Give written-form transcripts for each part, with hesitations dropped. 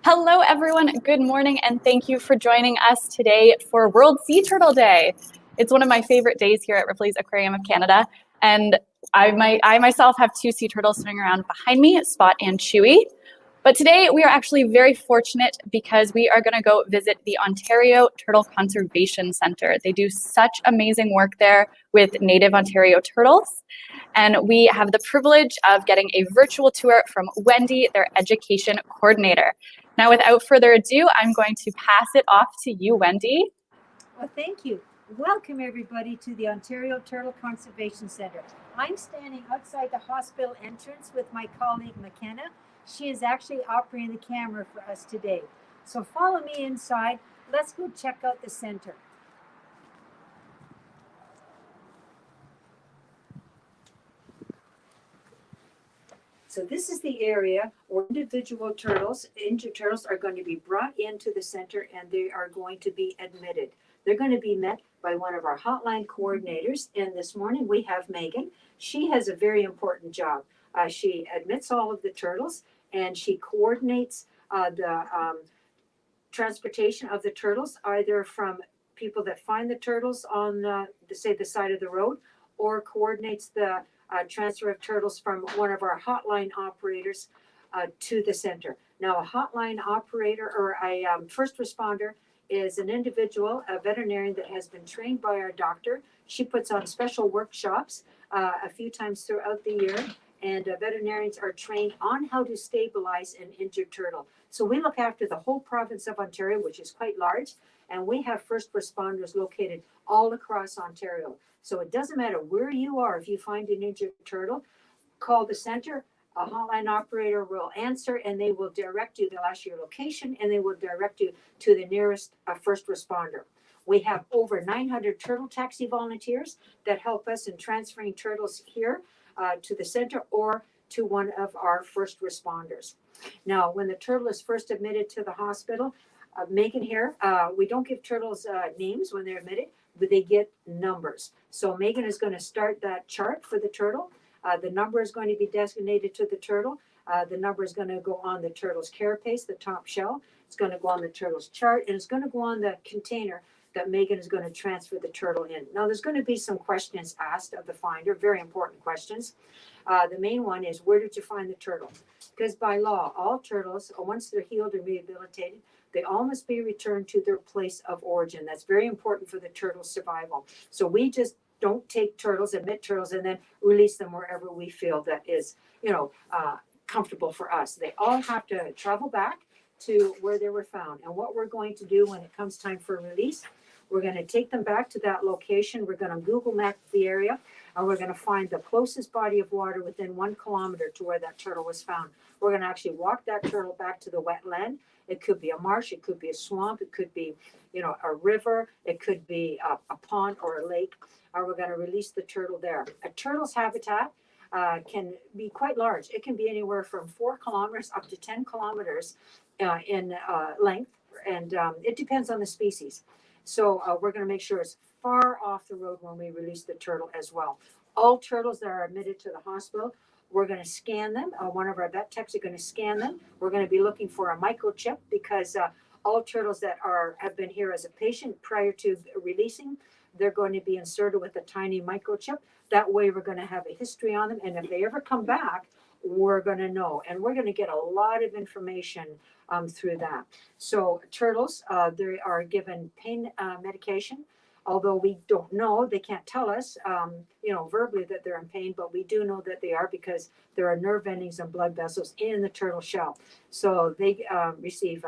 Hello, everyone. Good morning, and thank you for joining us today for World Sea Turtle Day. It's one of my favorite days here at Ripley's Aquarium of Canada, and I myself have two sea turtles swimming around behind me, Spot and Chewy. But today we are actually very fortunate because we are going to go visit the Ontario Turtle Conservation Centre. They do such amazing work there with native Ontario turtles. And we have the privilege of getting a virtual tour from Wendy, their education coordinator. Now, without further ado, I'm going to pass it off to you, Wendy. Well, thank you. Welcome, everybody, to the Ontario Turtle Conservation Centre. I'm standing outside the hospital entrance with my colleague, McKenna. She is actually operating the camera for us today. So follow me inside. Let's go check out the centre. So this is the area where individual turtles, injured turtles, are going to be brought into the center and they are going to be admitted. They're going to be met by one of our hotline coordinators. And this morning we have Megan. She has a very important job. She admits all of the turtles and she coordinates the transportation of the turtles, either from people that find the turtles on, the side of the road, or coordinates the transfer of turtles from one of our hotline operators to the center. Now, a hotline operator or a first responder is an individual, a veterinarian that has been trained by our doctor. She puts on special workshops a few times throughout the year, and veterinarians are trained on how to stabilize an injured turtle. So we look after the whole province of Ontario, which is quite large, and we have first responders located all across Ontario. So it doesn't matter where you are, if you find an injured turtle, call the center. A hotline operator will answer and they will direct you. They'll ask you your location and they will direct you to the nearest first responder. We have over 900 turtle taxi volunteers that help us in transferring turtles here to the center or to one of our first responders. Now, when the turtle is first admitted to the hospital, Megan here, we don't give turtles names when they're admitted, but they get numbers. So Megan is going to start that chart for the turtle. The number is going to be designated to the turtle. The number is going to go on the turtle's carapace, the top shell. It's going to go on the turtle's chart, and it's going to go on the container that Megan is going to transfer the turtle in. Now, there's going to be some questions asked of the finder, very important questions. The main one is, where did you find the turtle? Because by law, all turtles, once they're healed and rehabilitated, they all must be returned to their place of origin. That's very important for the turtle's survival. So we just don't take turtles, admit turtles, and then release them wherever we feel that is, comfortable for us. They all have to travel back to where they were found. And what we're going to do when it comes time for release, we're going to take them back to that location. We're going to Google map the area, and we're going to find the closest body of water within 1 kilometer to where that turtle was found. We're going to actually walk that turtle back to the wetland. It could be a marsh, it could be a swamp, it could be, a river, it could be a pond or a lake. We're going to release the turtle there. A turtle's habitat can be quite large. It can be anywhere from 4 kilometers up to 10 kilometers in length, and it depends on the species. So we're going to make sure it's far off the road when we release the turtle as well. All turtles that are admitted to the hospital, we're going to scan them. One of our vet techs are going to scan them. We're going to be looking for a microchip because all turtles that have been here as a patient prior to releasing, they're going to be inserted with a tiny microchip. That way we're going to have a history on them. And if they ever come back, we're going to know. And we're going to get a lot of information through that. So turtles, they are given pain medication. Although we don't know, they can't tell us, verbally that they're in pain, but we do know that they are because there are nerve endings and blood vessels in the turtle shell. So they receive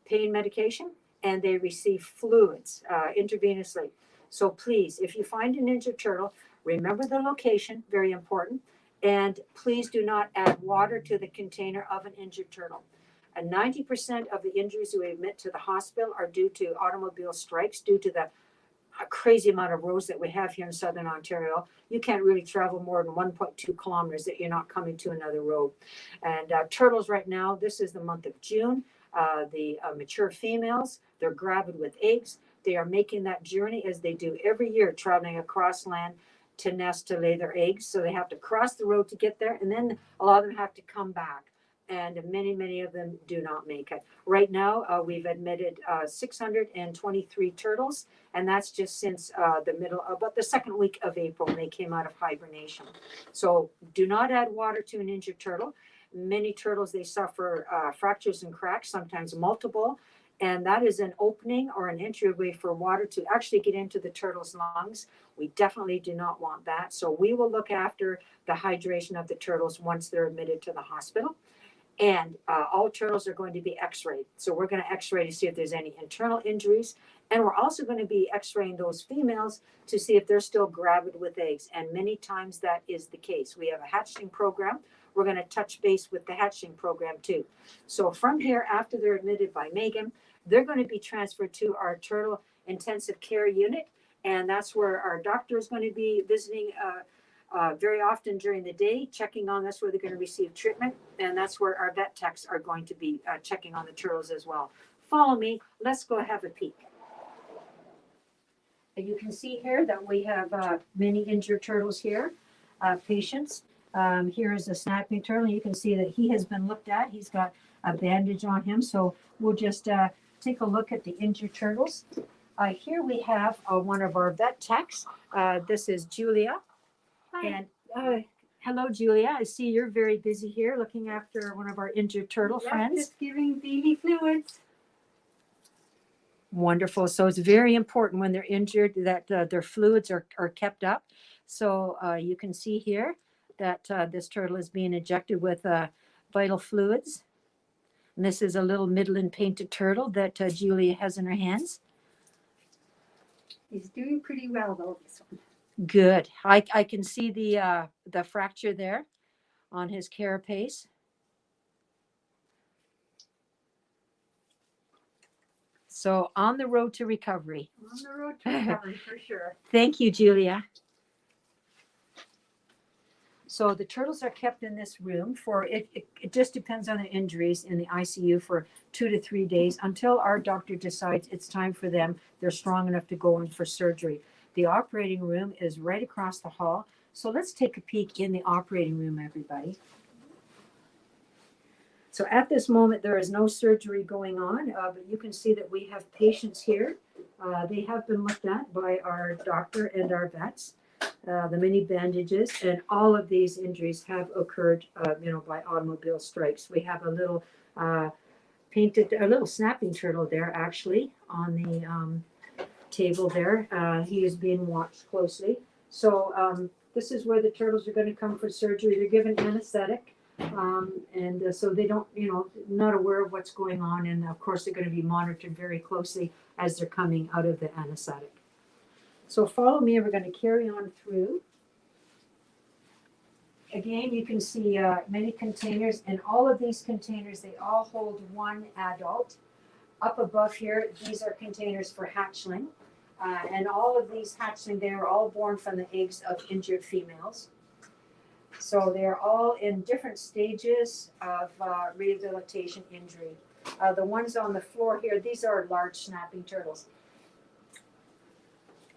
pain medication and they receive fluids intravenously. So please, if you find an injured turtle, remember the location, very important, and please do not add water to the container of an injured turtle. And 90% of the injuries we admit to the hospital are due to automobile strikes, due to the crazy amount of roads that we have here in Southern Ontario. You can't really travel more than 1.2 kilometers that you're not coming to another road. And turtles right now, this is the month of June. The mature females, they're gravid with eggs. They are making that journey as they do every year, traveling across land to nest, to lay their eggs. So they have to cross the road to get there. And then a lot of them have to come back. and many of them do not make it. Right now, we've admitted 623 turtles, and that's just since about the second week of April when they came out of hibernation. So do not add water to an injured turtle. Many turtles, they suffer fractures and cracks, sometimes multiple, and that is an opening or an entryway for water to actually get into the turtle's lungs. We definitely do not want that. So we will look after the hydration of the turtles once they're admitted to the hospital. And all turtles are going to be x-rayed. So we're going to x-ray to see if there's any internal injuries. And we're also going to be x-raying those females to see if they're still gravid with eggs. And many times that is the case. We have a hatchling program. We're going to touch base with the hatchling program too. So from here, after they're admitted by Megan, they're going to be transferred to our turtle intensive care unit. And that's where our doctor is going to be visiting very often during the day, checking on. That's where they're going to receive treatment. And that's where our vet techs are going to be checking on the turtles as well. Follow me. Let's go have a peek. And you can see here that we have many injured turtles here, patients. Here is a snapping turtle. You can see that he has been looked at. He's got a bandage on him. So we'll just take a look at the injured turtles. Here we have one of our vet techs. This is Julia. Hi. And hello, Julia. I see you're very busy here looking after one of our injured turtle friends. Just giving baby fluids. Wonderful. So it's very important when they're injured that their fluids are kept up. So you can see here that this turtle is being injected with vital fluids. And this is a little Midland painted turtle that Julia has in her hands. He's doing pretty well though, this one. Good. I can see the fracture there on his carapace. So on the road to recovery. On the road to recovery for sure. Thank you, Julia. So the turtles are kept in this room for, it just depends on the injuries, in the ICU for 2 to 3 days until our doctor decides it's time for them. They're strong enough to go in for surgery. The operating room is right across the hall. So let's take a peek in the operating room, everybody. So at this moment, there is no surgery going on, but you can see that we have patients here. They have been looked at by our doctor and our vets. The many bandages, and all of these injuries have occurred, by automobile strikes. We have a little a little snapping turtle there, actually, on the table there. He is being watched closely. So this is where the turtles are going to come for surgery. They're given anesthetic, and so they don't, not aware of what's going on. And of course, they're going to be monitored very closely as they're coming out of the anesthetic. So follow me, we're going to carry on through. Again, you can see many containers, and all of these containers, they all hold one adult. Up above here, these are containers for hatchling. And all of these hatchling, they are all born from the eggs of injured females. So they're all in different stages of rehabilitation injury. The ones on the floor here, these are large snapping turtles.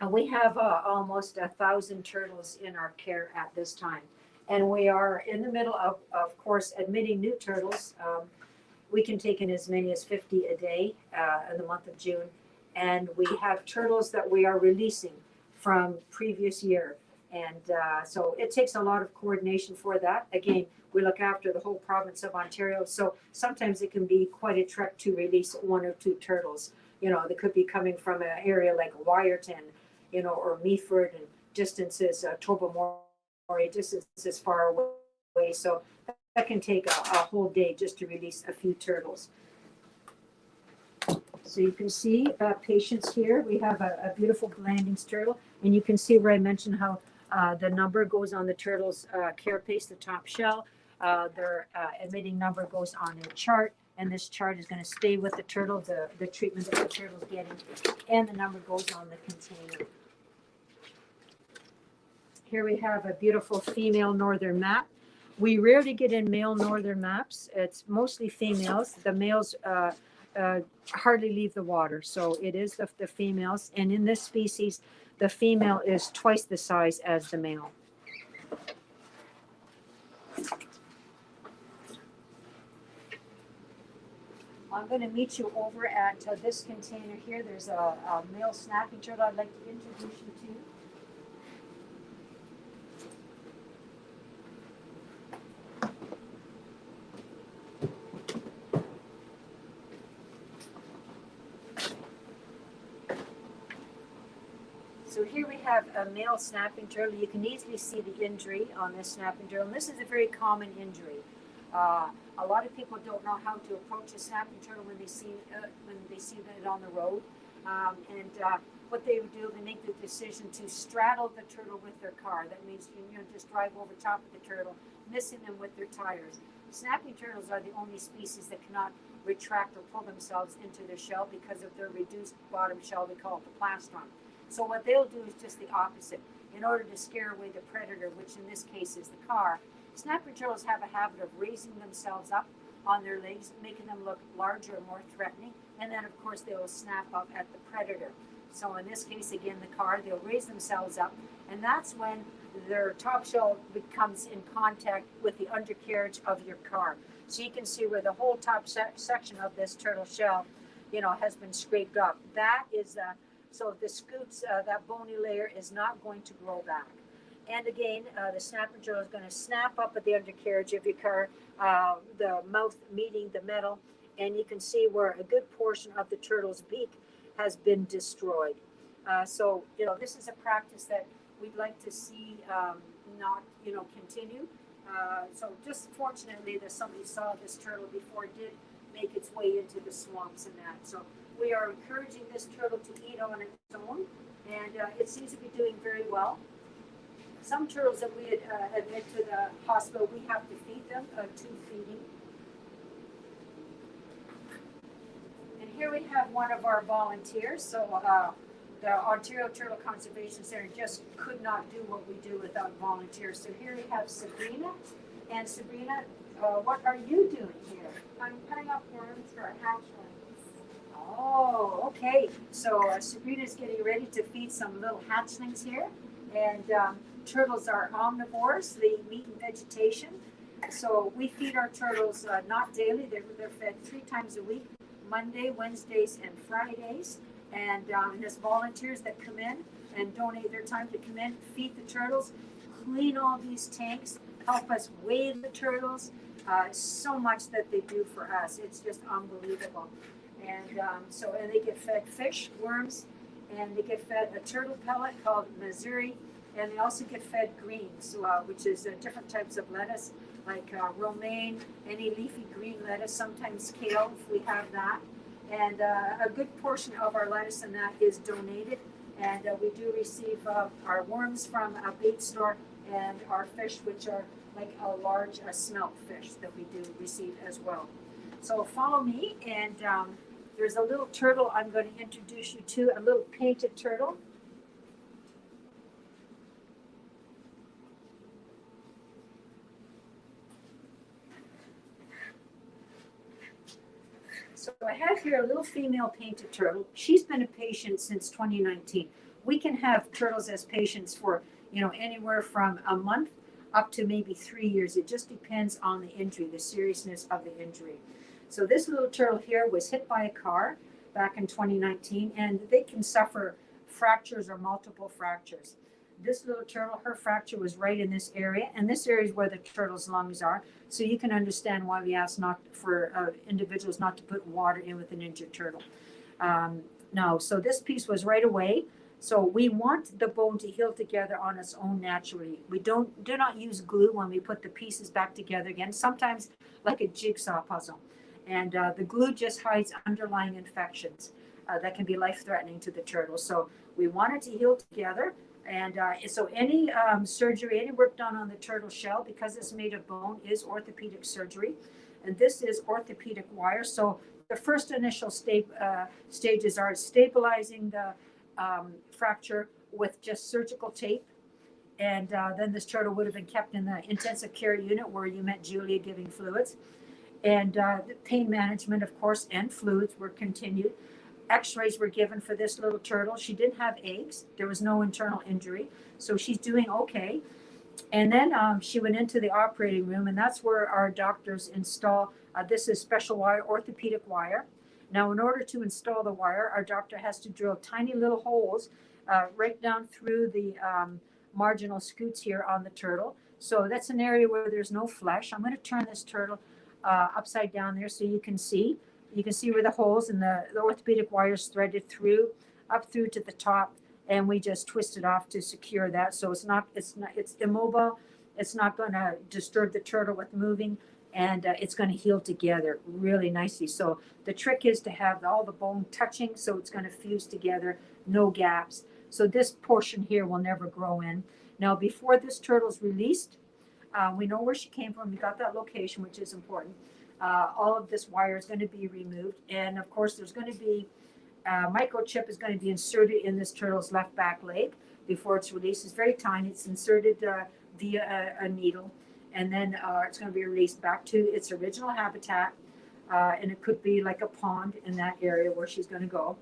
And we have almost 1,000 turtles in our care at this time. And we are in the middle of course, admitting new turtles. We can take in as many as 50 a day in the month of June. And we have turtles that we are releasing from previous year. And so it takes a lot of coordination for that. Again, we look after the whole province of Ontario. So sometimes it can be quite a trek to release 1 or 2 turtles. They could be coming from an area like Wyerton, or Meaford, and distances, Tobermory, distances far away. So that can take a whole day just to release a few turtles. So you can see patients here. We have a beautiful Blandings turtle, and you can see where I mentioned how the number goes on the turtle's carapace, the top shell. Their admitting number goes on a chart, and this chart is going to stay with the turtle, the treatment that the turtle's getting, and the number goes on the container. Here we have a beautiful female northern map. We rarely get in male northern maps. It's mostly females. The males hardly leave the water, so it is the females. And in this species, the female is twice the size as the male. I'm going to meet you over at this container here. There's a male snapping turtle I'd like to introduce you to. So here we have a male snapping turtle. You can easily see the injury on this snapping turtle. And this is a very common injury. A lot of people don't know how to approach a snapping turtle when they see it on the road. What they would do, they make the decision to straddle the turtle with their car. That means just drive over top of the turtle, missing them with their tires. Snapping turtles are the only species that cannot retract or pull themselves into their shell because of their reduced bottom shell. We call it the plastron. So what they'll do is just the opposite. In order to scare away the predator, which in this case is the car, snapping turtles have a habit of raising themselves up on their legs, making them look larger and more threatening. And then, of course, they will snap up at the predator. So in this case, again, the car, they'll raise themselves up. And that's when their top shell becomes in contact with the undercarriage of your car. So you can see where the whole top section of this turtle shell, has been scraped up. That is so if this scoots, that bony layer is not going to grow back. And again, the snapping turtle is going to snap up at the undercarriage of your car, the mouth meeting the metal, and you can see where a good portion of the turtle's beak has been destroyed. So this is a practice that we'd like to see not continue. So just fortunately that somebody saw this turtle before it did make its way into the swamps and that. So we are encouraging this turtle to eat on its own, and it seems to be doing very well. Some turtles that we admit to the hospital, we have to feed them, tube feeding. And here we have one of our volunteers. So the Ontario Turtle Conservation Center just could not do what we do without volunteers. So here we have Sabrina. And Sabrina, what are you doing here? I'm cutting up worms for hatchlings. Oh, okay. So Sabrina's getting ready to feed some little hatchlings here. And turtles are omnivores. They eat in vegetation. So we feed our turtles not daily. They're fed 3 times a week, Monday, Wednesdays, and Fridays. And there's volunteers that come in and donate their time to come in, feed the turtles, clean all these tanks, help us weigh the turtles. So much that they do for us. It's just unbelievable. And and they get fed fish, worms, and they get fed a turtle pellet called Nursery, and they also get fed greens, which is different types of lettuce, like romaine, any leafy green lettuce, sometimes kale if we have that. And a good portion of our lettuce and that is donated, and we do receive our worms from a bait store and our fish, which are like a large smelt fish that we do receive as well. So follow me, and there's a little turtle I'm going to introduce you to, a little painted turtle. So I have here a little female painted turtle. She's been a patient since 2019. We can have turtles as patients for, anywhere from a month up to maybe 3 years. It just depends on the injury, the seriousness of the injury. So this little turtle here was hit by a car back in 2019, and they can suffer fractures or multiple fractures. This little turtle, her fracture was right in this area, and this area is where the turtle's lungs are. So you can understand why we ask not for individuals not to put water in with an injured turtle. So this piece was right away. So we want the bone to heal together on its own naturally. We do not use glue when we put the pieces back together again, sometimes like a jigsaw puzzle. And the glue just hides underlying infections that can be life-threatening to the turtle. So we want it to heal together. And so any surgery, any work done on the turtle shell, because it's made of bone, is orthopedic surgery. And this is orthopedic wire. So the first initial stages are stabilizing the fracture with just surgical tape. And then this turtle would have been kept in the intensive care unit where you met Julia giving fluids. And the pain management, of course, and fluids were continued. X-rays were given for this little turtle. She didn't have eggs. There was no internal injury. So she's doing okay. And then she went into the operating room, and that's where our doctors install, this is special wire, orthopedic wire. Now, in order to install the wire, our doctor has to drill tiny little holes right down through the marginal scutes here on the turtle. So that's an area where there's no flesh. I'm going to turn this turtle upside down there so you can see. You can see where the holes and the orthopedic wire is threaded through, up through to the top, and we just twist it off to secure that. So it's immobile. It's not going to disturb the turtle with moving, and it's going to heal together really nicely. So the trick is to have all the bone touching, so it's going to fuse together, no gaps. So this portion here will never grow in. Now, before this turtle's released, we know where she came from. We got that location, which is important. All of this wire is going to be removed, and of course, there's going to be microchip is going to be inserted in this turtle's left back leg before it's released. It's very tiny. It's inserted via a needle, and then it's going to be released back to its original habitat, and it could be like a pond in that area where she's going to go.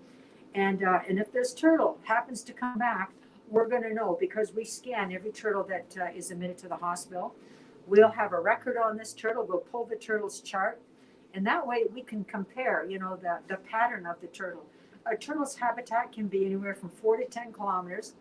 And if this turtle happens to come back, we're going to know because we scan every turtle that is admitted to the hospital. We'll have a record on this turtle. We'll pull the turtle's chart, and that way we can compare, the pattern of the turtle. A turtle's habitat can be anywhere from 4 to 10 kilometers.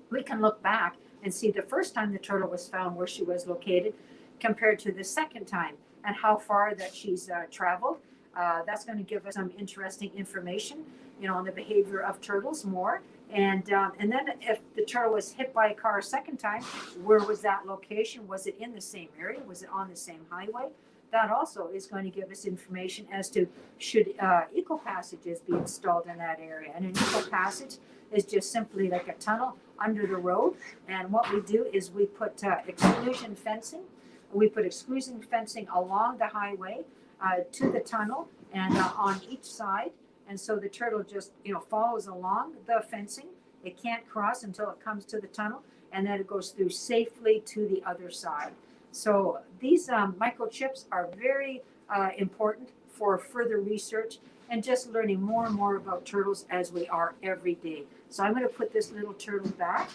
We can look back and see the first time the turtle was found where she was located compared to the second time and how far that she's traveled. That's going to give us some interesting information, on the behavior of turtles more. And then if the turtle was hit by a car a second time, where was that location? Was it in the same area? Was it on the same highway? That also is going to give us information as to should eco passages be installed in that area. And an eco passage is just simply like a tunnel under the road. And what we do is we put exclusion fencing. We put exclusion fencing along the highway to the tunnel and on each side. And so the turtle just, follows along the fencing. It can't cross until it comes to the tunnel, and then it goes through safely to the other side. So these microchips are very important for further research and just learning more and more about turtles as we are every day. So I'm going to put this little turtle back.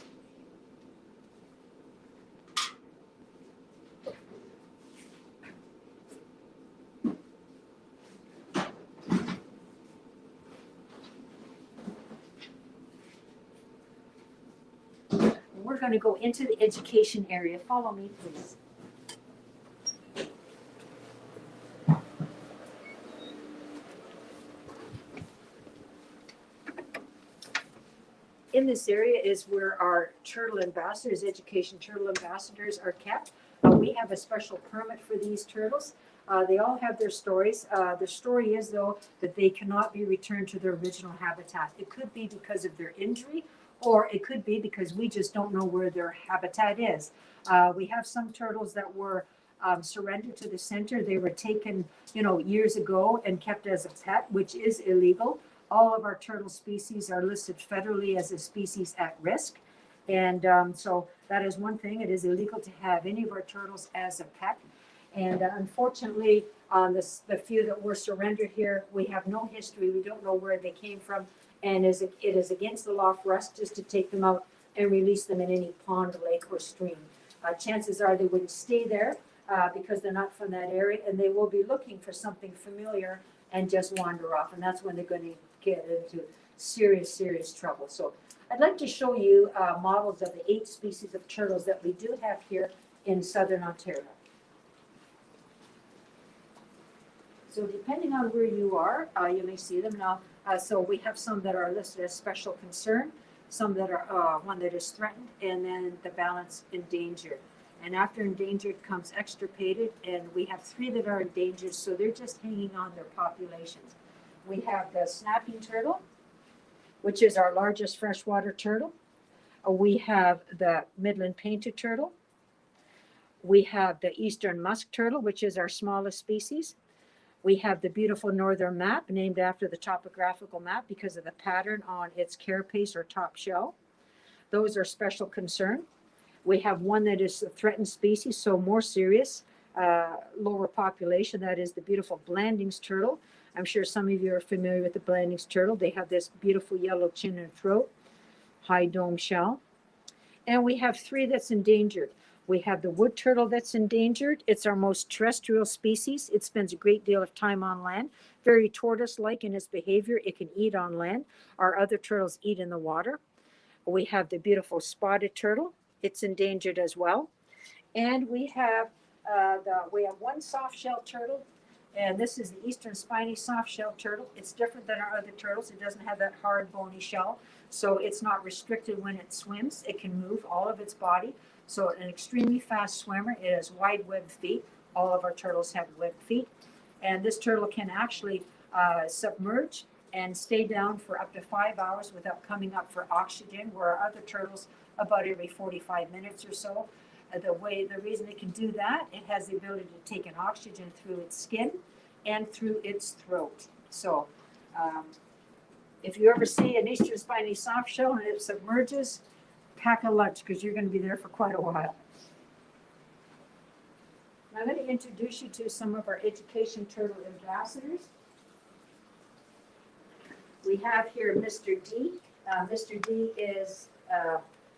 We're going to go into the education area. Follow me, please. In this area is where our turtle ambassadors, education turtle ambassadors, are kept. We have a special permit for these turtles. They all have their stories. The story is, though, that they cannot be returned to their original habitat. It could be because of their injury, or it could be because we just don't know where their habitat is. We have some turtles that were surrendered to the center. They were taken, years ago and kept as a pet, which is illegal. All of our turtle species are listed federally as a species at risk. And so that is one thing. It is illegal to have any of our turtles as a pet. And unfortunately, the few that were surrendered here, we have no history. We don't know where they came from. And it is against the law for us just to take them out and release them in any pond, lake, or stream. Chances are they wouldn't stay there because they're not from that area, and they will be looking for something familiar and just wander off. And that's when they're going to get into serious, serious trouble. So I'd like to show you models of the 8 species of turtles that we do have here in southern Ontario. So depending on where you are, you may see them now. So we have some that are listed as special concern, some that are one that is threatened, and then the balance endangered. And after endangered comes extirpated, and we have 3 that are endangered, so they're just hanging on their populations. We have the snapping turtle, which is our largest freshwater turtle. We have the Midland painted turtle. We have the eastern musk turtle, which is our smallest species. We have the beautiful northern map, named after the topographical map because of the pattern on its carapace or top shell. Those are special concern. We have one that is a threatened species, so more serious, lower population. That is the beautiful Blandings turtle. I'm sure some of you are familiar with the Blandings turtle. They have this beautiful yellow chin and throat, high dome shell. And we have 3 that's endangered. We have the wood turtle that's endangered. It's our most terrestrial species. It spends a great deal of time on land, very tortoise-like in its behavior. It can eat on land. Our other turtles eat in the water. We have the beautiful spotted turtle. It's endangered as well. And we have one soft-shell turtle, and this is the eastern spiny soft-shell turtle. It's different than our other turtles. It doesn't have that hard, bony shell, so it's not restricted when it swims. It can move all of its body. So an extremely fast swimmer. It has wide webbed feet. All of our turtles have webbed feet, and this turtle can actually submerge and stay down for up to 5 hours without coming up for oxygen, where our other turtles about every 45 minutes or so. The reason it can do that, it has the ability to take in oxygen through its skin and through its throat. So if you ever see an eastern spiny soft shell and it submerges, pack a lunch because you're going to be there for quite a while. I'm going to introduce you to some of our education turtle ambassadors. We have here Mr. D. Mr. D is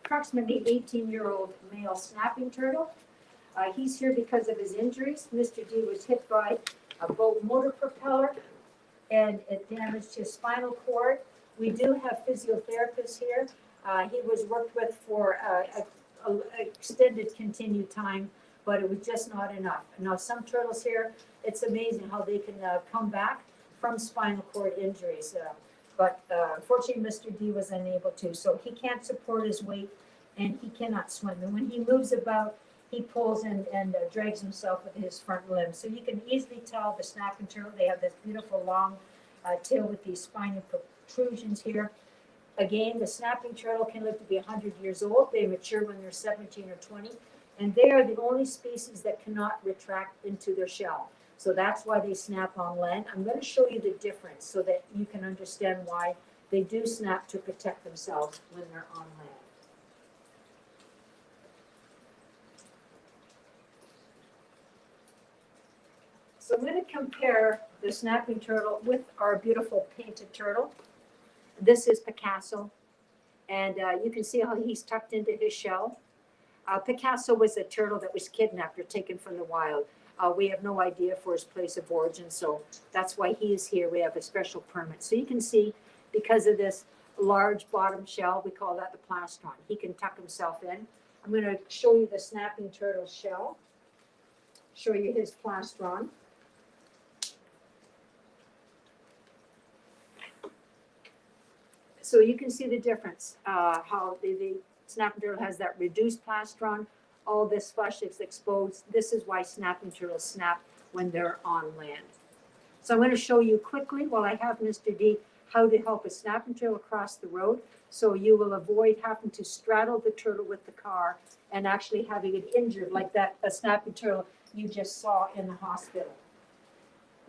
approximately 18-year-old male snapping turtle. He's here because of his injuries. Mr. D was hit by a boat motor propeller and it damaged his spinal cord. We do have physiotherapists here. He was worked with for an extended continued time, but it was just not enough. Now some turtles here, it's amazing how they can come back from spinal cord injuries. But unfortunately, Mr. D was unable to. So he can't support his weight and he cannot swim. And when he moves about, he pulls and drags himself with his front limbs. So you can easily tell the snapping turtle, they have this beautiful long tail with these spiny protrusions here. Again, the snapping turtle can live to be 100 years old. They mature when they're 17 or 20. And they are the only species that cannot retract into their shell. So that's why they snap on land. I'm going to show you the difference so that you can understand why they do snap to protect themselves when they're on land. So I'm going to compare the snapping turtle with our beautiful painted turtle. This is Picasso, and you can see how he's tucked into his shell. Picasso was a turtle that was kidnapped or taken from the wild. We have no idea for his place of origin, so that's why he is here. We have a special permit. So you can see, because of this large bottom shell, we call that the plastron. He can tuck himself in. I'm going to show you the snapping turtle shell, show you his plastron. So you can see the difference, how the snapping turtle has that reduced plastron. All this flesh is exposed. This is why snapping turtles snap when they're on land. So I'm going to show you quickly, while I have Mr. D, how to help a snapping turtle across the road, so you will avoid having to straddle the turtle with the car and actually having it injured like that a snapping turtle you just saw in the hospital.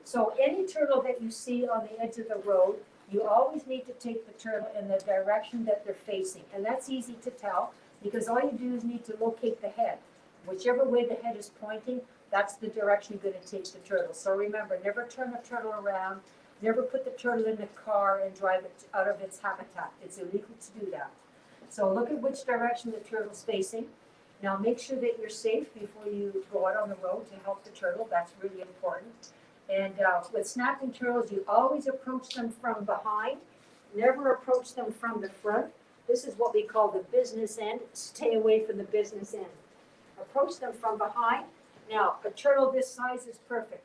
So any turtle that you see on the edge of the road, you always need to take the turtle in the direction that they're facing. And that's easy to tell because all you do is need to locate the head. Whichever way the head is pointing, that's the direction you're going to take the turtle. So remember, never turn the turtle around. Never put the turtle in the car and drive it out of its habitat. It's illegal to do that. So look at which direction the turtle's facing. Now make sure that you're safe before you go out on the road to help the turtle. That's really important. And with snapping turtles, you always approach them from behind. Never approach them from the front. This is what we call the business end. Stay away from the business end. Approach them from behind. Now, a turtle this size is perfect.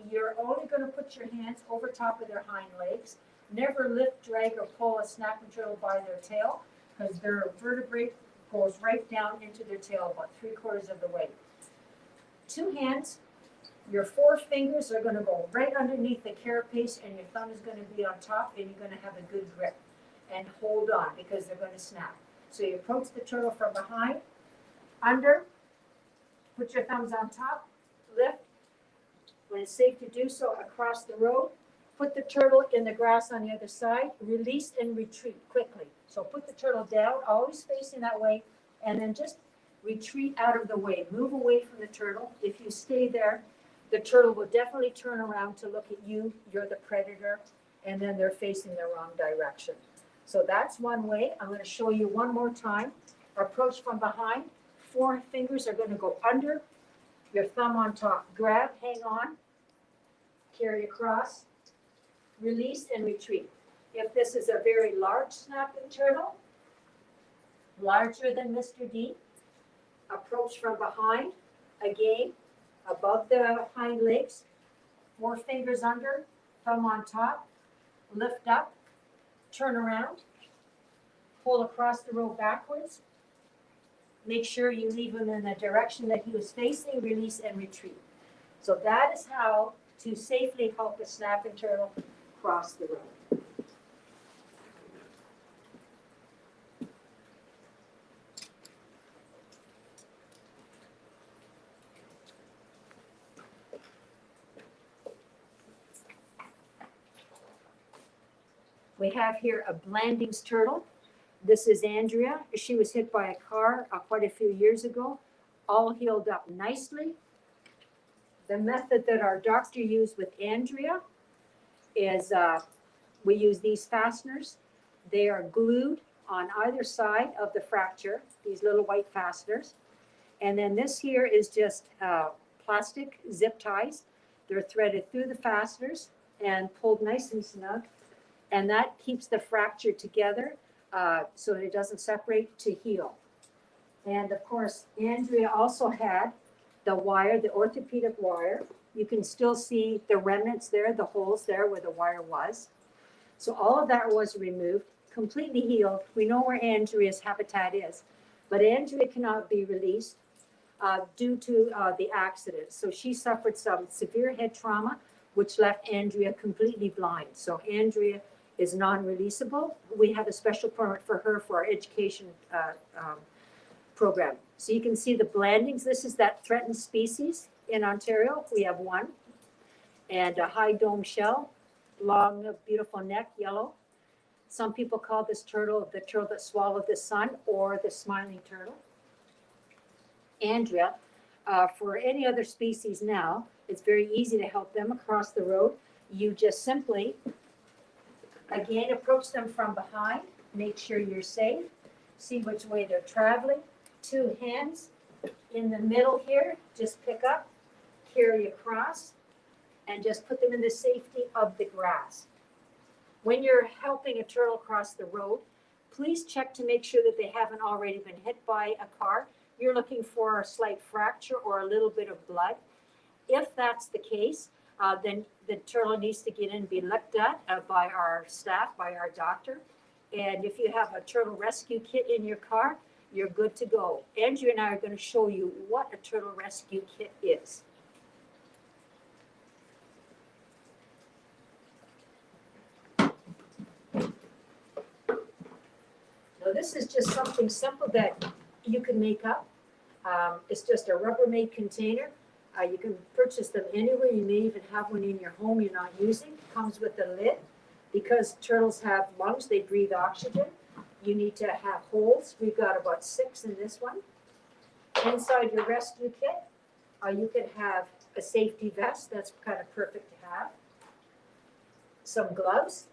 You're only going to put your hands over top of their hind legs. Never lift, drag, or pull a snapping turtle by their tail because their vertebrae goes right down into their tail about 3/4 of the way. Two hands. Your four fingers are going to go right underneath the carapace and your thumb is going to be on top and you're going to have a good grip. And hold on because they're going to snap. So you approach the turtle from behind, under, put your thumbs on top, lift. When it's safe to do so, across the road, put the turtle in the grass on the other side, release and retreat quickly. So put the turtle down, always facing that way, and then just retreat out of the way. Move away from the turtle. If you stay there, the turtle will definitely turn around to look at you. You're the predator, and then they're facing the wrong direction. So that's one way. I'm going to show you one more time. Approach from behind, 4 fingers are gonna go under, your thumb on top. Grab, hang on, carry across, release and retreat. If this is a very large snapping turtle, larger than Mr. D, approach from behind, again, above the hind legs, 4 fingers under, thumb on top, lift up, turn around, pull across the row backwards. Make sure you leave him in the direction that he was facing, release and retreat. So that is how to safely help a snapping turtle cross the road. We have here a Blandings turtle. This is Andrea. She was hit by a car quite a few years ago, all healed up nicely. The method that our doctor used with Andrea is we use these fasteners. They are glued on either side of the fracture, these little white fasteners. And then this here is just plastic zip ties. They're threaded through the fasteners and pulled nice and snug. And that keeps the fracture together so it doesn't separate to heal. And of course, Andrea also had the wire, the orthopedic wire. You can still see the remnants there, the holes there where the wire was. So all of that was removed, completely healed. We know where Andrea's habitat is, but Andrea cannot be released due to the accident. So she suffered some severe head trauma, which left Andrea completely blind. So Andrea is non-releasable. We have a special permit for her for our education program. So you can see the Blandings. This is that threatened species in Ontario. We have one. And a high dome shell, long, beautiful neck, yellow. Some people call this turtle the turtle that swallowed the sun or the smiling turtle. Andrea, for any other species now, it's very easy to help them across the road. You just simply, again, approach them from behind, make sure you're safe, see which way they're traveling. 2 hands in the middle here, just pick up, carry across, and just put them in the safety of the grass. When you're helping a turtle cross the road, please check to make sure that they haven't already been hit by a car. You're looking for a slight fracture or a little bit of blood. If that's the case, then the turtle needs to get in and be looked at by our staff, by our doctor. And if you have a turtle rescue kit in your car, you're good to go. Andrea and I are going to show you what a turtle rescue kit is. Now this is just something simple that you can make up. It's just a Rubbermaid container. You can purchase them anywhere. You may even have one in your home you're not using. It comes with a lid. Because turtles have lungs, they breathe oxygen. You need to have holes. We've got about 6 in this one. Inside your rescue kit, you can have a safety vest. That's kind of perfect to have. Some gloves.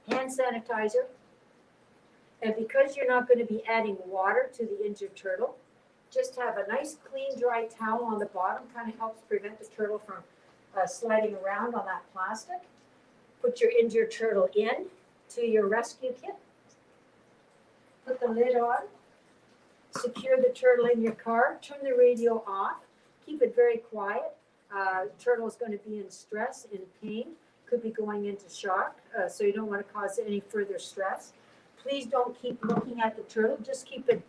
Hand sanitizer. And because you're not going to be adding water to the injured turtle, just have a nice clean dry towel on the bottom. Kind of helps prevent the turtle from sliding around on that plastic. Put your injured turtle in to your rescue kit. Put the lid on. Secure the turtle in your car. Turn the radio off. Keep it very quiet. Turtle is going to be in stress, in pain. Could be going into shock, so you don't want to cause any further stress. Please don't keep looking at the turtle. Just keep it,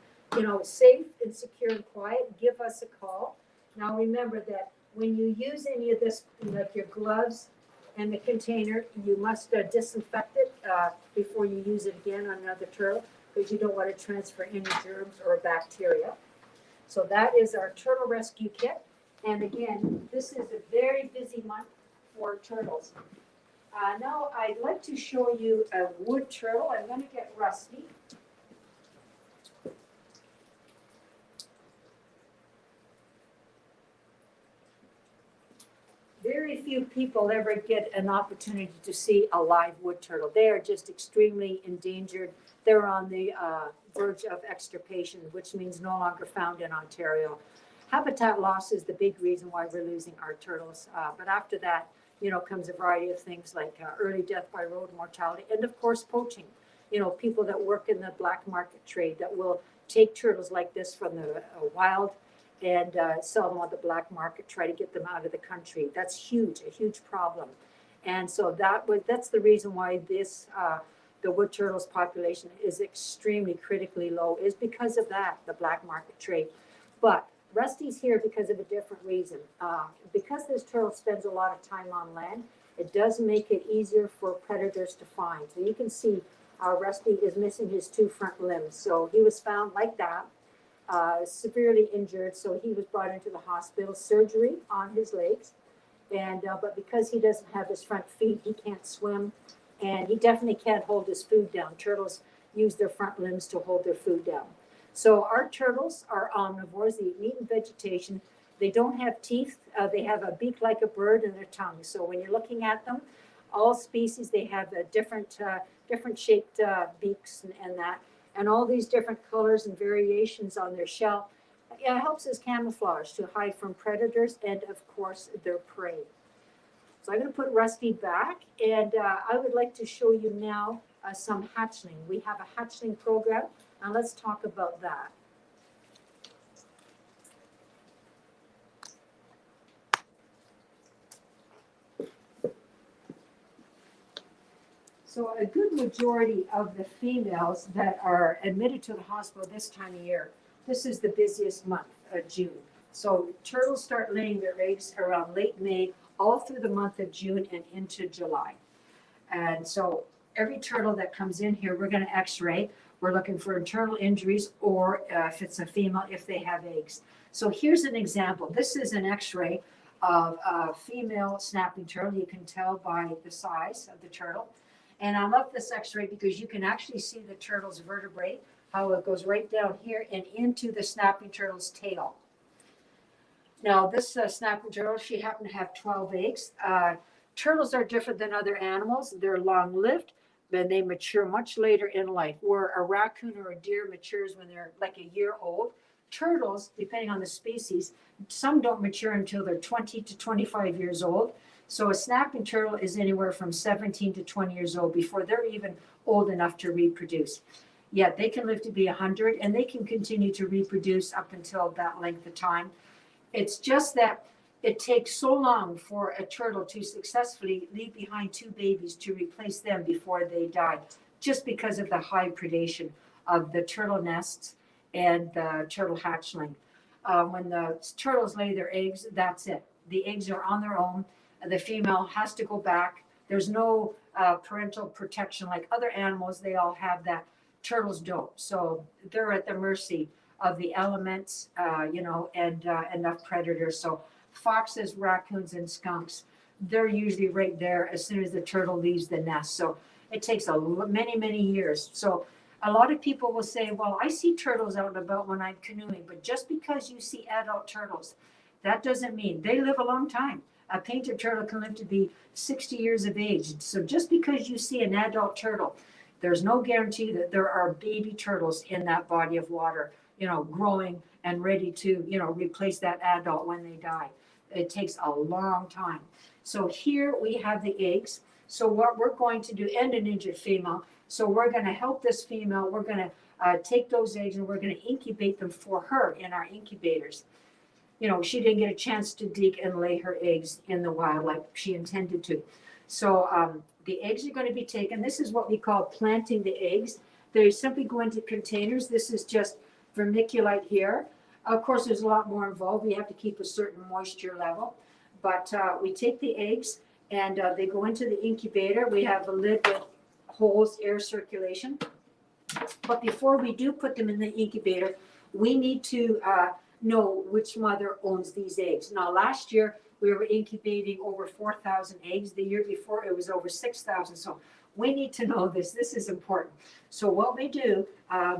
safe and secure and quiet. Give us a call. Now remember that when you use any of this, like your gloves and the container, you must disinfect it before you use it again on another turtle, because you don't want to transfer any germs or bacteria. So that is our turtle rescue kit. And again, this is a very busy month for turtles. Now I'd like to show you a wood turtle. I'm going to get Rusty. Very few people ever get an opportunity to see a live wood turtle. They are just extremely endangered. they're on the verge of extirpation, which means no longer found in Ontario. Habitat loss is the big reason why we're losing our turtles. But after that, comes a variety of things like early death by road mortality, and of course poaching. People that work in the black market trade that will take turtles like this from the wild and sell them on the black market, try to get them out of the country. That's huge, a huge problem. And so that's the reason why the wood turtles population is extremely critically low, is because of that, the black market trade. But Rusty's here because of a different reason. Because this turtle spends a lot of time on land, it does make it easier for predators to find. So you can see Rusty is missing his 2 front limbs. So he was found like that, severely injured. So he was brought into the hospital, surgery on his legs. And but because he doesn't have his front feet, he can't swim, and he definitely can't hold his food down. Turtles use their front limbs to hold their food down. So our turtles are omnivores. They eat meat and vegetation. They don't have teeth. They have a beak like a bird and their tongue. So when you're looking at them, all species, they have a different shaped beaks and that, and all these different colors and variations on their shell. It helps as camouflage to hide from predators and, of course, their prey. So I'm going to put Rusty back, and I would like to show you now some hatchling. We have a hatchling program, and let's talk about that. So a good majority of the females that are admitted to the hospital this time of year, this is the busiest month, June. So turtles start laying their eggs around late May, all through the month of June and into July. And so every turtle that comes in here, we're going to x-ray. We're looking for internal injuries, or if it's a female, if they have eggs. So here's an example. This is an x-ray of a female snapping turtle. You can tell by the size of the turtle. And I love this x-ray because you can actually see the turtle's vertebrae, how it goes right down here and into the snapping turtle's tail. Now, this snapping turtle, she happened to have 12 eggs. Turtles are different than other animals. They're long-lived, but they mature much later in life, where a raccoon or a deer matures when they're like a year old. Turtles, depending on the species, some don't mature until they're 20 to 25 years old. So a snapping turtle is anywhere from 17 to 20 years old before they're even old enough to reproduce. Yet they can live to be 100, and they can continue to reproduce up until that length of time. It's just that it takes so long for a turtle to successfully leave behind 2 babies to replace them before they die, just because of the high predation of the turtle nests and the turtle hatchling. When the turtles lay their eggs, that's it. The eggs are on their own. The female has to go back. There's no parental protection like other animals. They all have that. Turtles don't. So they're at the mercy of the elements, and enough predators. So foxes, raccoons, and skunks, they're usually right there as soon as the turtle leaves the nest. So it takes many, many years. So a lot of people will say, well, I see turtles out and about when I'm canoeing, but just because you see adult turtles, that doesn't mean they live a long time. A painted turtle can live to be 60 years of age. So just because you see an adult turtle, there's no guarantee that there are baby turtles in that body of water, growing and ready to, replace that adult when they die. It takes a long time. So here we have the eggs. So what we're going to do, and an injured female. So we're going to help this female. We're going to take those eggs and we're going to incubate them for her in our incubators. She didn't get a chance to dig and lay her eggs in the wild like she intended to. So the eggs are going to be taken. This is what we call planting the eggs. They simply go into containers. This is just vermiculite here. Of course, there's a lot more involved. We have to keep a certain moisture level. But we take the eggs and they go into the incubator. We have a lid with holes, air circulation. But before we do put them in the incubator, we need to know which mother owns these eggs. Now, last year, we were incubating over 4,000 eggs. The year before, it was over 6,000. So we need to know this. This is important. So what we do,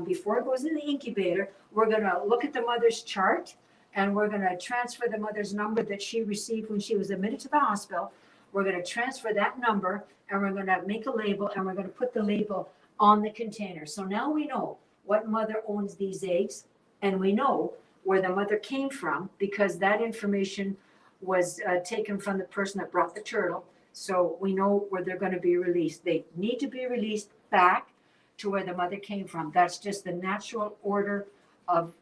before it goes in the incubator, we're going to look at the mother's chart, and we're going to transfer the mother's number that she received when she was admitted to the hospital. We're going to transfer that number, and we're going to make a label, and we're going to put the label on the container. So now we know what mother owns these eggs, and we know where the mother came from because that information was taken from the person that brought the turtle. So we know where they're going to be released. They need to be released back to where the mother came from. That's just the natural order of,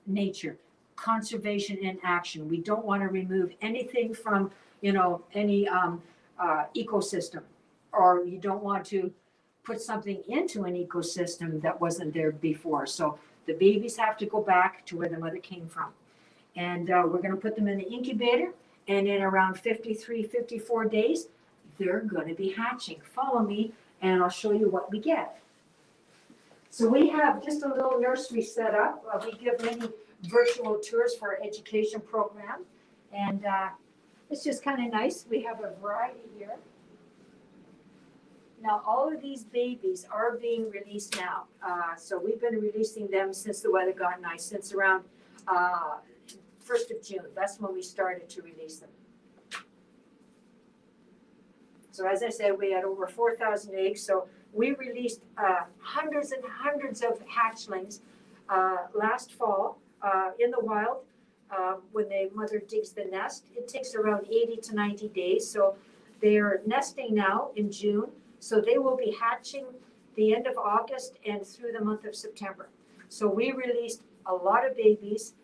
nature. Conservation in action. We don't want to remove anything from, any ecosystem, or you don't want to put something into an ecosystem that wasn't there before. So the babies have to go back to where the mother came from. And we're going to put them in the incubator, and in around 53, 54 days, they're going to be hatching. Follow me, and I'll show you what we get. So we have just a little nursery set up. We give many virtual tours for our education program, and it's just kind of nice. We have a variety here. Now, all of these babies are being released now. So we've been releasing them since the weather got nice, since around 1st of June. That's when we started to release them. So as I said, we had over 4,000 eggs. So we released hundreds and hundreds of hatchlings last fall in the wild. When the mother digs the nest, it takes around 80 to 90 days. So they're nesting now in June. So they will be hatching the end of August and through the month of September. So we released a lot of babies.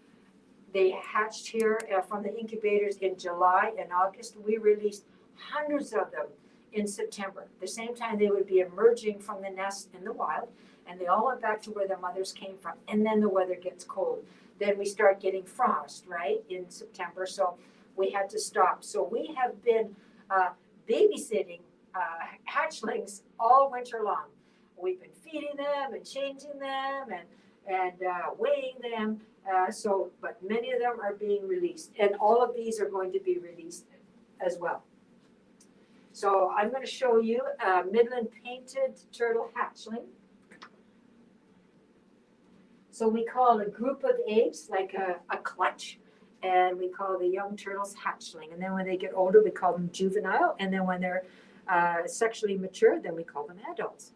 They hatched here from the incubators in July and August. We released hundreds of them in September. The same time they would be emerging from the nest in the wild, and they all went back to where their mothers came from. And then the weather gets cold. Then we start getting frost, right, in September. So we had to stop. So we have been babysitting hatchlings all winter long. We've been feeding them and changing them and weighing them. But many of them are being released, and all of these are going to be released as well. So I'm going to show you a Midland painted turtle hatchling. So we call a group of eggs like a clutch, and we call the young turtles hatchling. And then when they get older, we call them juvenile. And then when they're sexually mature, then we call them adults.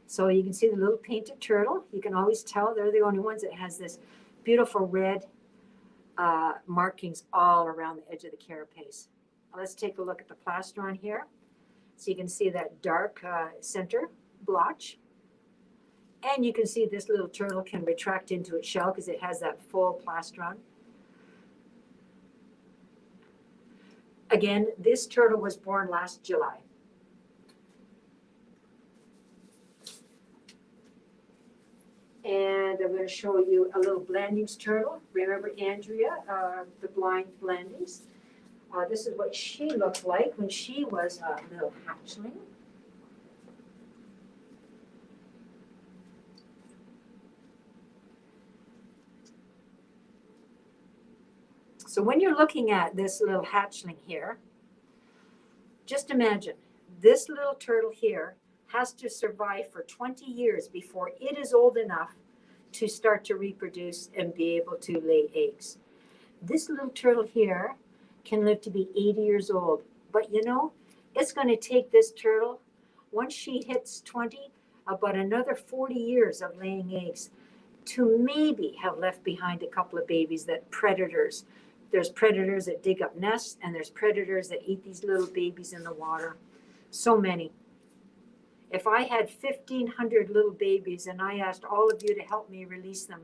So you can see the little painted turtle. You can always tell they're the only ones that has this beautiful red markings all around the edge of the carapace. Let's take a look at the plastron here. So you can see that dark center blotch. And you can see this little turtle can retract into its shell because it has that full plastron. Again, this turtle was born last July. And I'm going to show you a little Blandings turtle. Remember Andrea, the blind Blandings? This is what she looked like when she was a little hatchling. So when you're looking at this little hatchling here, just imagine this little turtle here has to survive for 20 years before it is old enough to start to reproduce and be able to lay eggs. This little turtle here can live to be 80 years old. But it's going to take this turtle, once she hits 20, about another 40 years of laying eggs to maybe have left behind a couple of babies that predators. There's predators that dig up nests, and there's predators that eat these little babies in the water. So many. If I had 1,500 little babies and I asked all of you to help me release them,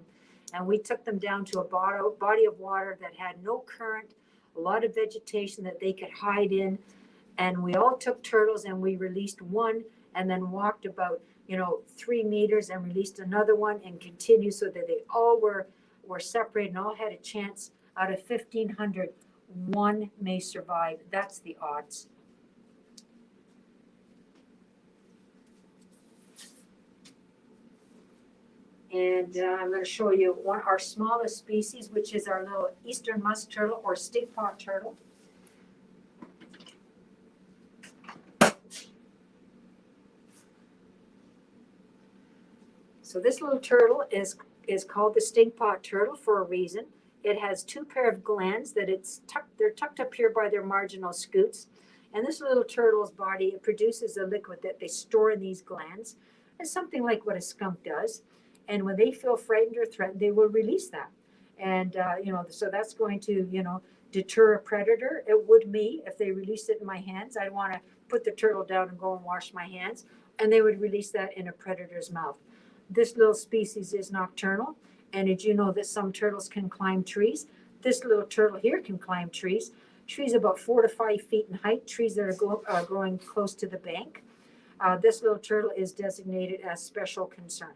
and we took them down to a body of water that had no current, a lot of vegetation that they could hide in, and we all took turtles and we released one and then walked about 3 meters and released another one and continued so that they all were separated and all had a chance. Out of 1,500, one may survive. That's the odds. And I'm going to show you our smallest species, which is our little eastern musk turtle or stinkpot turtle. So this little turtle is called the stinkpot turtle for a reason. It has 2 pair of glands that they're tucked up here by their marginal scutes. And this little turtle's body, it produces a liquid that they store in these glands. It's something like what a skunk does. And when they feel frightened or threatened, they will release that. And, so that's going to, deter a predator. It would me if they released it in my hands. I'd want to put the turtle down and go and wash my hands. And they would release that in a predator's mouth. This little species is nocturnal. And did you know that some turtles can climb trees? This little turtle here can climb trees. Trees about 4 to 5 feet in height, trees that are growing close to the bank. This little turtle is designated as special concern.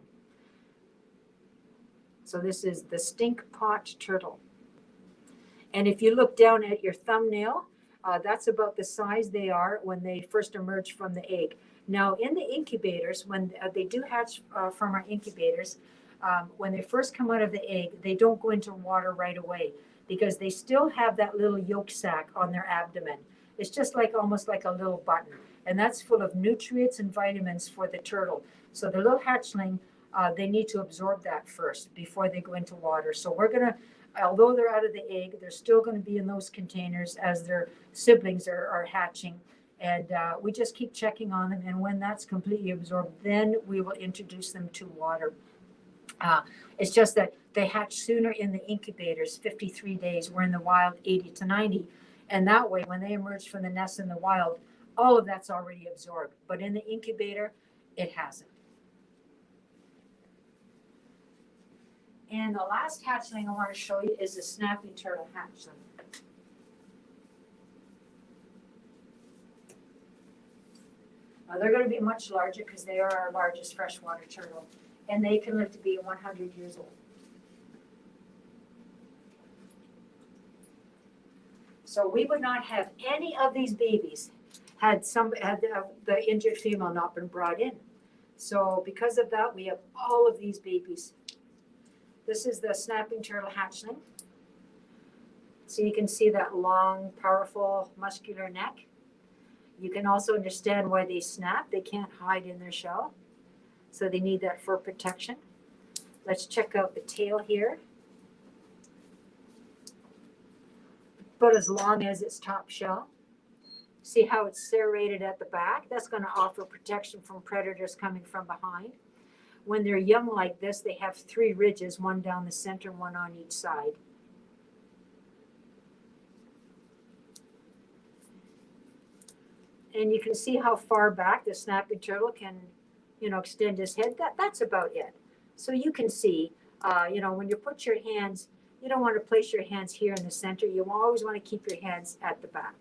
So this is the Stinkpot turtle. And if you look down at your thumbnail, that's about the size they are when they first emerge from the egg. Now in the incubators, when they do hatch from our incubators, when they first come out of the egg, they don't go into water right away because they still have that little yolk sac on their abdomen. It's just like almost like a little button. And that's full of nutrients and vitamins for the turtle. So the little hatchling, they need to absorb that first before they go into water. So we're going to, although they're out of the egg, they're still going to be in those containers as their siblings are hatching. And we just keep checking on them. And when that's completely absorbed, then we will introduce them to water. It's just that they hatch sooner in the incubators, 53 days. We're in the wild 80 to 90. And that way, when they emerge from the nest in the wild, all of that's already absorbed. But in the incubator, it hasn't. And the last hatchling I want to show you is the snapping turtle hatchling. Now they're going to be much larger because they are our largest freshwater turtle. And they can live to be 100 years old. So we would not have any of these babies had the injured female not been brought in. So because of that, we have all of these babies. This is the snapping turtle hatchling. So you can see that long, powerful, muscular neck. You can also understand why they snap. They can't hide in their shell. So they need that for protection. Let's check out the tail here. About as long as its top shell. See how it's serrated at the back? That's going to offer protection from predators coming from behind. When they're young like this, they have 3 ridges, one down the center, one on each side. And you can see how far back the snapping turtle can, extend his head. That's about it. So you can see, when you put your hands, you don't want to place your hands here in the center. You always want to keep your hands at the back.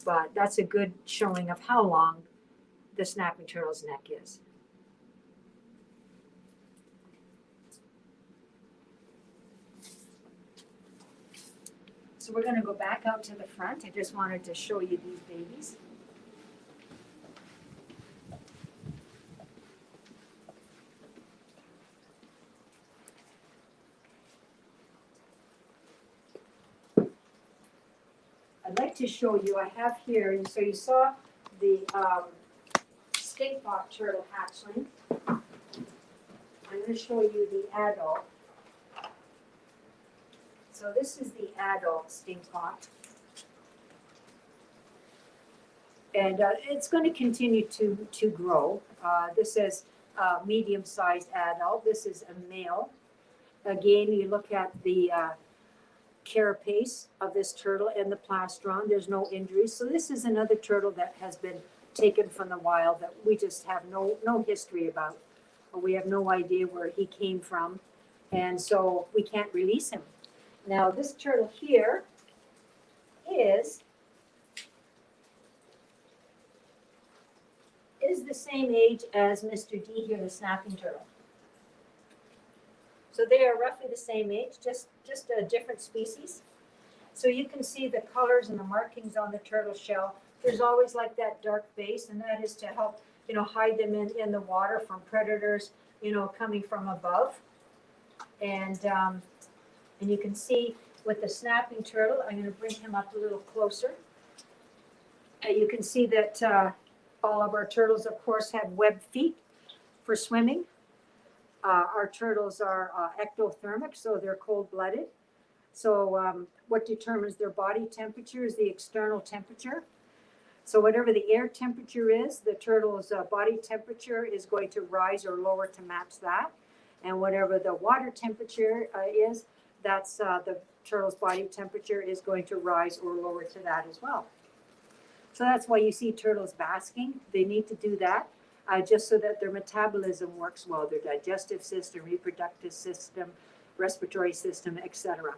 But that's a good showing of how long the snapping turtle's neck is. So we're going to go back out to the front. I just wanted to show you these babies. I'd like to show you, I have here, and so you saw the Stinkpot turtle hatchling. I'm going to show you the adult. So this is the adult Stinkpot. And it's going to continue to grow. This is a medium-sized adult. This is a male. Again, you look at the carapace of this turtle and the plastron. There's no injuries. So this is another turtle that has been taken from the wild that we just have no history about. We have no idea where he came from. And so we can't release him. Now this turtle here is the same age as Mr. D here, the snapping turtle. So they are roughly the same age, just a different species. So you can see the colors and the markings on the turtle shell. There's always like that dark base, and that is to help, hide them in the water from predators, coming from above. And you can see with the snapping turtle, I'm going to bring him up a little closer. You can see that all of our turtles, of course, have webbed feet for swimming. Our turtles are ectothermic, so they're cold-blooded. So what determines their body temperature is the external temperature. So whatever the air temperature is, the turtle's body temperature is going to rise or lower to match that. And whatever the water temperature is, that's the turtle's body temperature is going to rise or lower to that as well. So that's why you see turtles basking. They need to do that just so that their metabolism works well, their digestive system, reproductive system, respiratory system, etc.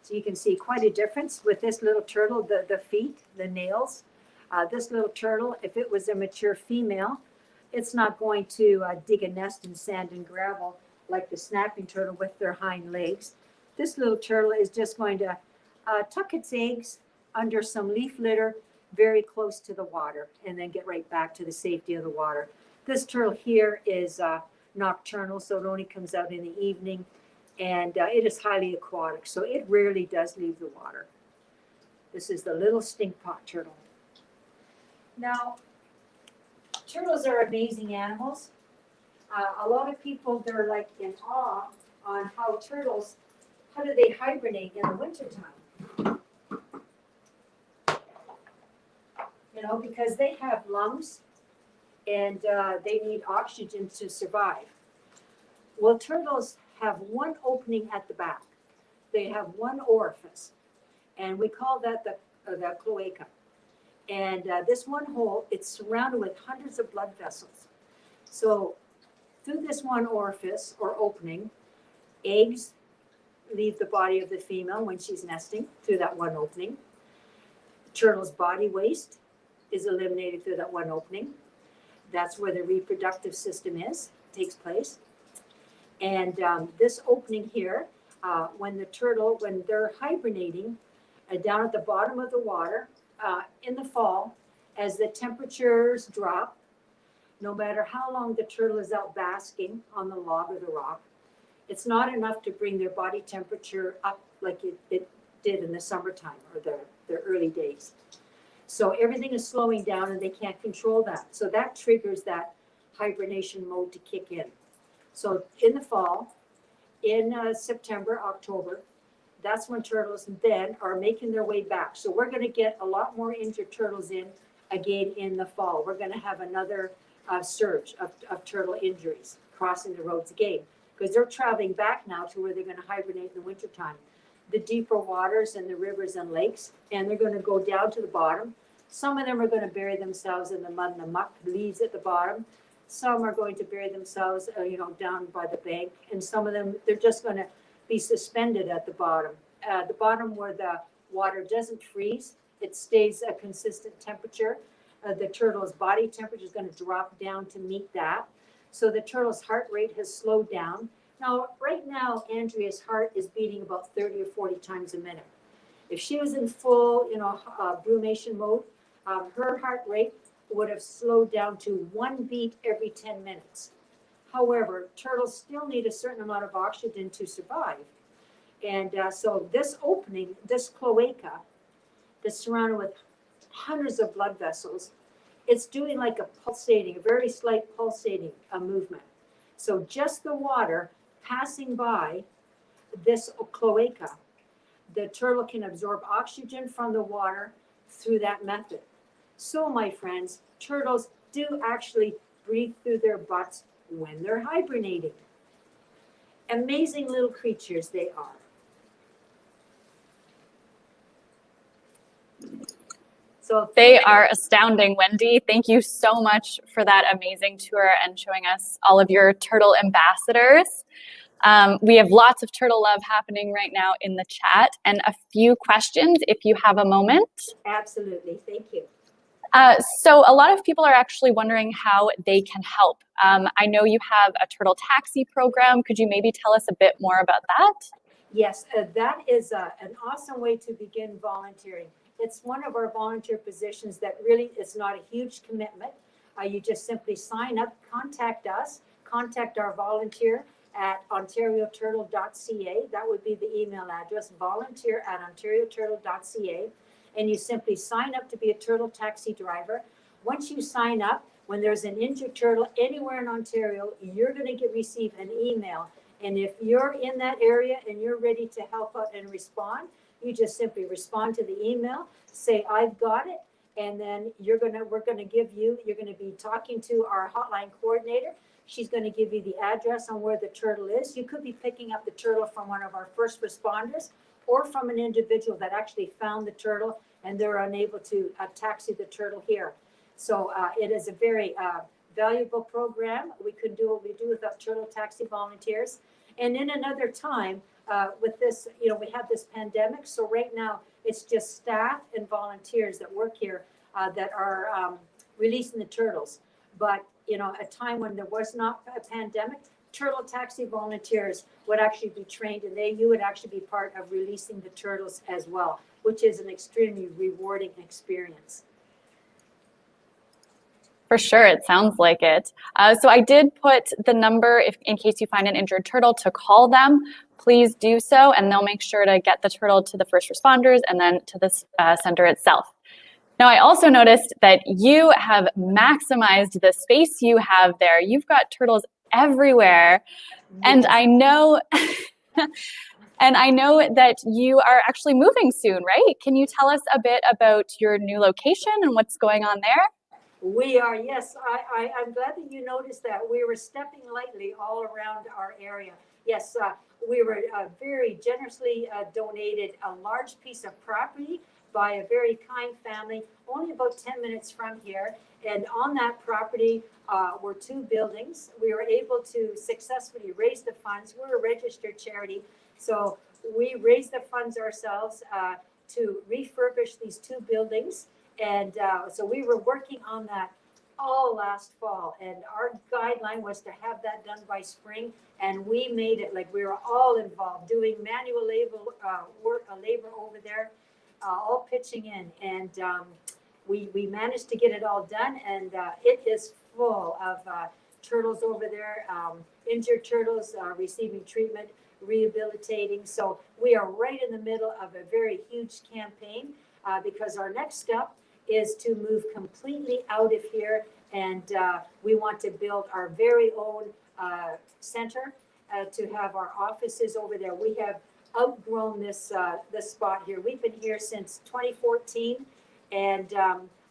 So you can see quite a difference with this little turtle, the feet, the nails. This little turtle, if it was a mature female, it's not going to dig a nest in sand and gravel like the snapping turtle with their hind legs. This little turtle is just going to tuck its eggs under some leaf litter very close to the water and then get right back to the safety of the water. This turtle here is nocturnal, so it only comes out in the evening, and it is highly aquatic, so it rarely does leave the water. This is the little stinkpot turtle. Now, turtles are amazing animals. A lot of people, they're like in awe on how do they hibernate in the wintertime? You know, because they have lungs and they need oxygen to survive. Well, turtles have one opening at the back. They have one orifice, and we call that the cloaca. And this one hole, it's surrounded with hundreds of blood vessels. So through this one orifice or opening, eggs leave the body of the female when she's nesting through that one opening. The turtle's body waste is eliminated through that one opening. That's where the reproductive system takes place. And this opening here, when they're hibernating down at the bottom of the water in the fall, as the temperatures drop, no matter how long the turtle is out basking on the log or the rock, it's not enough to bring their body temperature up like it did in the summertime or their early days. So everything is slowing down and they can't control that. So that triggers that hibernation mode to kick in. So in the fall, in September, October, that's when turtles then are making their way back. So we're going to get a lot more injured turtles in again in the fall. We're going to have another surge of turtle injuries crossing the roads again, because they're traveling back now to where they're going to hibernate in the wintertime. The deeper waters and the rivers and lakes, and they're going to go down to the bottom. Some of them are going to bury themselves in the mud and the muck, leaves at the bottom. Some are going to bury themselves, down by the bank, and some of them, they're just going to be suspended at the bottom. The bottom where the water doesn't freeze, it stays a consistent temperature. The turtle's body temperature is going to drop down to meet that. So the turtle's heart rate has slowed down. Now, right now, Andrea's heart is beating about 30 or 40 times a minute. If she was in full, brumation mode, her heart rate would have slowed down to 1 beat every 10 minutes. However, turtles still need a certain amount of oxygen to survive. And so this opening, this cloaca, that's surrounded with hundreds of blood vessels, it's doing like a very slight pulsating movement. So just the water passing by this cloaca, the turtle can absorb oxygen from the water through that method. So, my friends, turtles do actually breathe through their butts when they're hibernating. Amazing little creatures they are. So they are astounding, Wendy. Thank you so much for that amazing tour and showing us all of your turtle ambassadors. We have lots of turtle love happening right now in the chat, and a few questions if you have a moment. Absolutely, thank you. So a lot of people are actually wondering how they can help. I know you have a turtle taxi program. Could you maybe tell us a bit more about that? Yes, that is an awesome way to begin volunteering. It's one of our volunteer positions that really is not a huge commitment. You just simply sign up, contact us, contact our volunteer at ontarioturtle.ca. That would be the email address, volunteer@ontarioturtle.ca. And you simply sign up to be a turtle taxi driver. Once you sign up, when there's an injured turtle anywhere in Ontario, you're going to receive an email And if you're in that area and you're ready to help out and respond, you just simply respond to the email, say, I've got it. And then we're gonna you're gonna be talking to our hotline coordinator. She's gonna give you the address on where the turtle is. You could be picking up the turtle from one of our first responders or from an individual that actually found the turtle and they're unable to taxi the turtle here. So it is a very valuable program. We couldn't do what we do without turtle taxi volunteers. And in another time, with this, we have this pandemic. So right now it's just staff and volunteers that work here that are releasing the turtles. But, a time when there was not a pandemic, turtle taxi volunteers would actually be trained and you would actually be part of releasing the turtles as well, which is an extremely rewarding experience. For sure, it sounds like it. So I did put the number in case you find an injured turtle to call them. Please do so, and they'll make sure to get the turtle to the first responders and then to the center itself. Now, I also noticed that you have maximized the space you have there. You've got turtles everywhere, and I know, and I know that you are actually moving soon, right? Can you tell us a bit about your new location and what's going on there? We are, yes. I'm glad that you noticed that. We were stepping lightly all around our area. Yes, we were very generously donated a large piece of property by a very kind family, only about 10 minutes from here. And on that property were 2 buildings. We were able to successfully raise the funds. We're a registered charity, so we raised the funds ourselves to refurbish these 2 buildings. And so we were working on that all last fall, and our guideline was to have that done by spring, and we made it. Like, we were all involved doing manual labor over there, all pitching in, and we managed to get it all done, and it is full of turtles over there, injured turtles receiving treatment, rehabilitating. So we are right in the middle of a very huge campaign because our next step is to move completely out of here, and we want to build our very own center to have our offices over there. We have outgrown this spot here. We've been here since 2014, and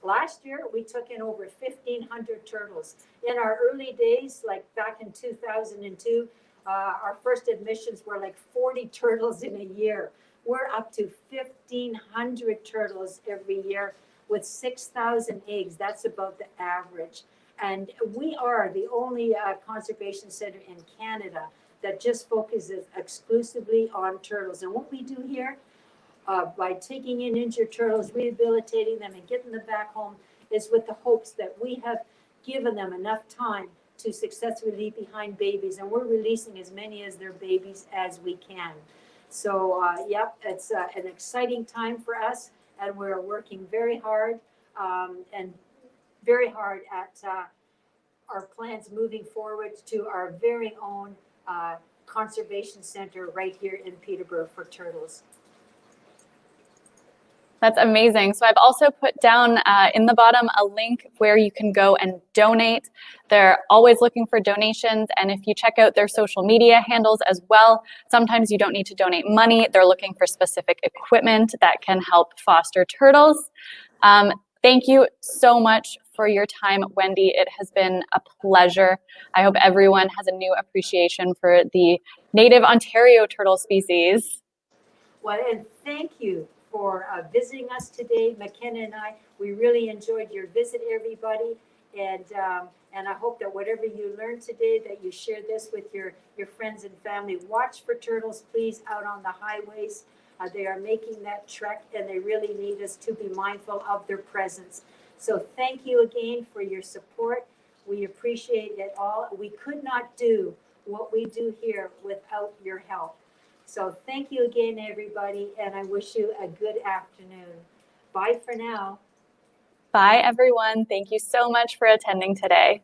last year we took in over 1,500 turtles. In our early days, like back in 2002, our first admissions were like 40 turtles in a year. We're up to 1,500 turtles every year, with 6,000 eggs. That's about the average. And we are the only conservation center in Canada that just focuses exclusively on turtles. And what we do here, by taking in injured turtles, rehabilitating them and getting them back home, is with the hopes that we have given them enough time to successfully leave behind babies. And we're releasing as many as their babies as we can. So, yep, it's an exciting time for us. And we're working very hard at our plans moving forward to our very own conservation center right here in Peterborough for turtles. That's amazing. So I've also put down in the bottom a link where you can go and donate. They're always looking for donations. And if you check out their social media handles as well, sometimes you don't need to donate money. They're looking for specific equipment that can help foster turtles. Thank you so much for your time, Wendy. It has been a pleasure. I hope everyone has a new appreciation for the native Ontario turtle species. Well, and thank you for visiting us today, McKenna and I. We really enjoyed your visit, everybody, and I hope that whatever you learned today, that you share this with your friends and family. Watch for turtles, please, out on the highways. They are making that trek, and they really need us to be mindful of their presence. So thank you again for your support. We appreciate it all. We could not do what we do here without your help. So thank you again, everybody, and I wish you a good afternoon. Bye for now. Bye, everyone. Thank you so much for attending today.